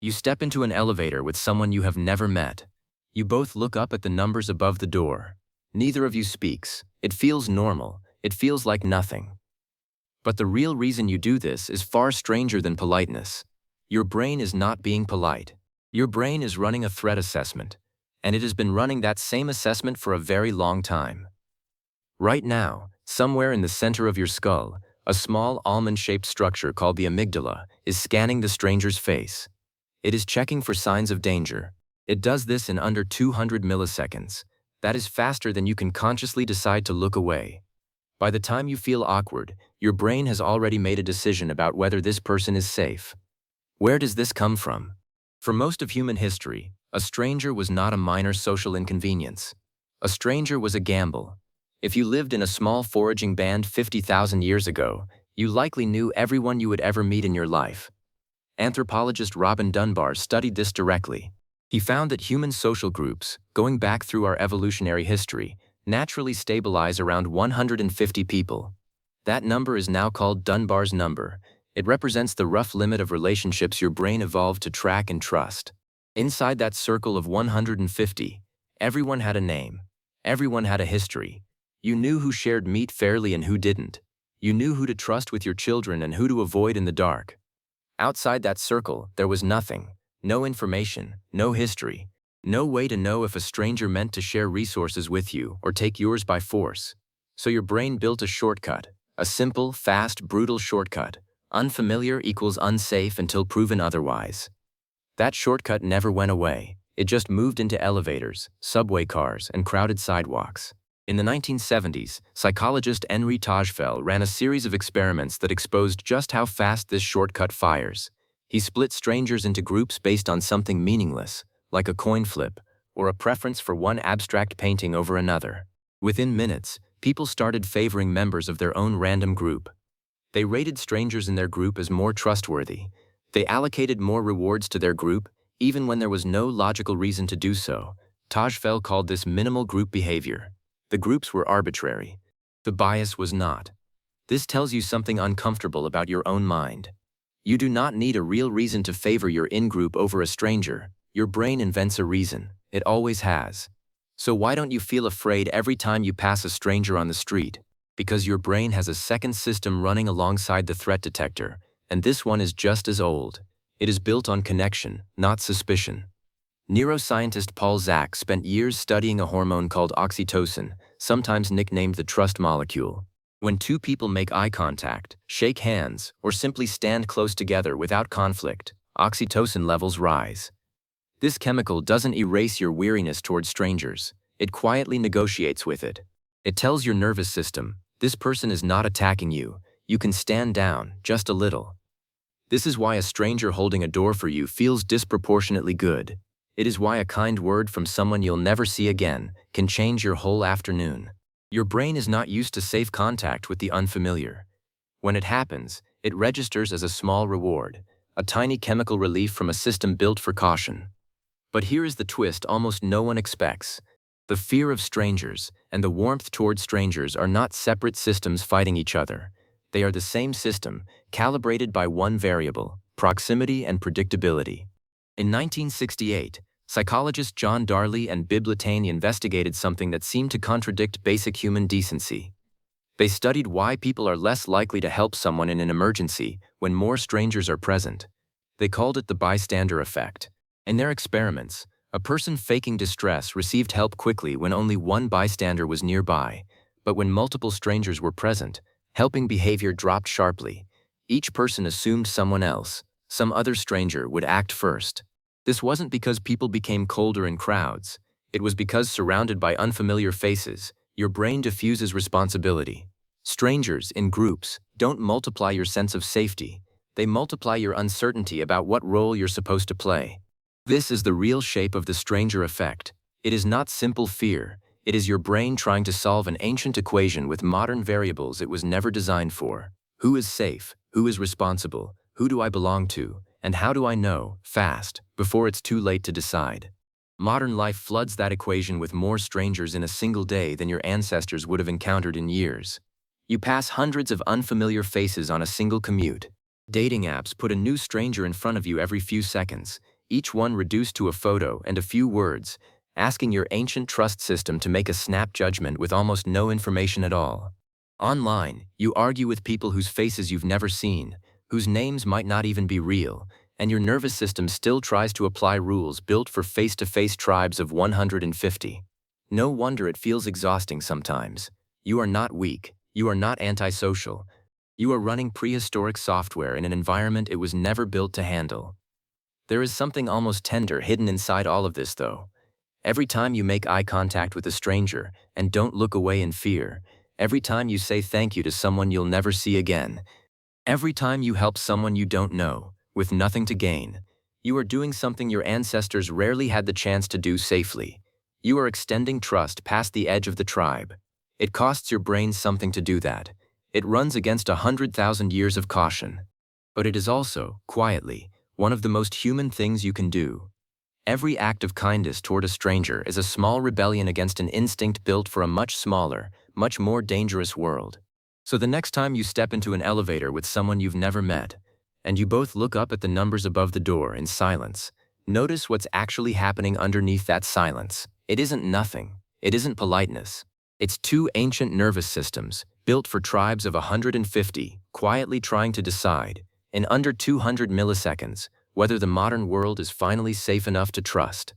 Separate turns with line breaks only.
You step into an elevator with someone you have never met. You both look up at the numbers above the door. Neither of you speaks. It feels normal. It feels like nothing. But the real reason you do this is far stranger than politeness. Your brain is not being polite. Your brain is running a threat assessment, and it has been running that same assessment for a very long time. Right now, somewhere in the center of your skull, a small almond-shaped structure called the amygdala is scanning the stranger's face. It is checking for signs of danger. It does this in under 200 milliseconds. That is faster than you can consciously decide to look away. By the time you feel awkward, your brain has already made a decision about whether this person is safe. Where does this come from? For most of human history, a stranger was not a minor social inconvenience. A stranger was a gamble. If you lived in a small foraging band 50,000 years ago, you likely knew everyone you would ever meet in your life. Anthropologist Robin Dunbar studied this directly. He found that human social groups, going back through our evolutionary history, naturally stabilize around 150 people. That number is now called Dunbar's number. It represents the rough limit of relationships your brain evolved to track and trust. Inside that circle of 150, everyone had a name. Everyone had a history. You knew who shared meat fairly and who didn't. You knew who to trust with your children and who to avoid in the dark. Outside that circle, there was nothing. No information, no history. No way to know if a stranger meant to share resources with you or take yours by force. So your brain built a shortcut. A simple, fast, brutal shortcut. Unfamiliar equals unsafe until proven otherwise. That shortcut never went away. It just moved into elevators, subway cars, and crowded sidewalks. In the 1970s, psychologist Henri Tajfel ran a series of experiments that exposed just how fast this shortcut fires. He split strangers into groups based on something meaningless, like a coin flip, or a preference for one abstract painting over another. Within minutes, people started favoring members of their own random group. They rated strangers in their group as more trustworthy. They allocated more rewards to their group, even when there was no logical reason to do so. Tajfel called this minimal group behavior. The groups were arbitrary. The bias was not. This tells you something uncomfortable about your own mind. You do not need a real reason to favor your in-group over a stranger. Your brain invents a reason. It always has. So why don't you feel afraid every time you pass a stranger on the street? Because your brain has a second system running alongside the threat detector, and this one is just as old. It is built on connection, not suspicion. Neuroscientist Paul Zak spent years studying a hormone called oxytocin, sometimes nicknamed the trust molecule. When two people make eye contact, shake hands, or simply stand close together without conflict, oxytocin levels rise. This chemical doesn't erase your weariness towards strangers. It quietly negotiates with it. It tells your nervous system, this person is not attacking you. You can stand down, just a little. This is why a stranger holding a door for you feels disproportionately good. It is why a kind word from someone you'll never see again can change your whole afternoon. Your brain is not used to safe contact with the unfamiliar. When it happens, it registers as a small reward, a tiny chemical relief from a system built for caution. But here is the twist almost no one expects. The fear of strangers and the warmth toward strangers are not separate systems fighting each other. They are the same system, calibrated by one variable: proximity and predictability. In 1968, psychologists John Darley and Bibb Latané investigated something that seemed to contradict basic human decency. They studied why people are less likely to help someone in an emergency when more strangers are present. They called it the bystander effect. In their experiments, a person faking distress received help quickly when only one bystander was nearby, but when multiple strangers were present, helping behavior dropped sharply. Each person assumed someone else, some other stranger, would act first. This wasn't because people became colder in crowds. It was because, surrounded by unfamiliar faces, your brain diffuses responsibility. Strangers, in groups, don't multiply your sense of safety. They multiply your uncertainty about what role you're supposed to play. This is the real shape of the stranger effect. It is not simple fear. It is your brain trying to solve an ancient equation with modern variables it was never designed for. Who is safe? Who is responsible? Who do I belong to? And how do I know, fast, before it's too late to decide? Modern life floods that equation with more strangers in a single day than your ancestors would have encountered in years. You pass hundreds of unfamiliar faces on a single commute. Dating apps put a new stranger in front of you every few seconds. each one reduced to a photo and a few words, asking your ancient trust system to make a snap judgment with almost no information at all. Online, you argue with people whose faces you've never seen, whose names might not even be real, and your nervous system still tries to apply rules built for face-to-face tribes of 150. No wonder it feels exhausting sometimes. You are not weak, you are not antisocial. You are running prehistoric software in an environment it was never built to handle. There is something almost tender hidden inside all of this, though. Every time you make eye contact with a stranger and don't look away in fear, every time you say thank you to someone you'll never see again, every time you help someone you don't know, with nothing to gain, you are doing something your ancestors rarely had the chance to do safely. You are extending trust past the edge of the tribe. It costs your brain something to do that. It runs against 100,000 years of caution. But it is also, quietly, one of the most human things you can do. Every act of kindness toward a stranger is a small rebellion against an instinct built for a much smaller, much more dangerous world. So the next time you step into an elevator with someone you've never met, and you both look up at the numbers above the door in silence, notice what's actually happening underneath that silence. It isn't nothing. It isn't politeness. It's two ancient nervous systems, built for tribes of 150, quietly trying to decide, in under 200 milliseconds, whether the modern world is finally safe enough to trust.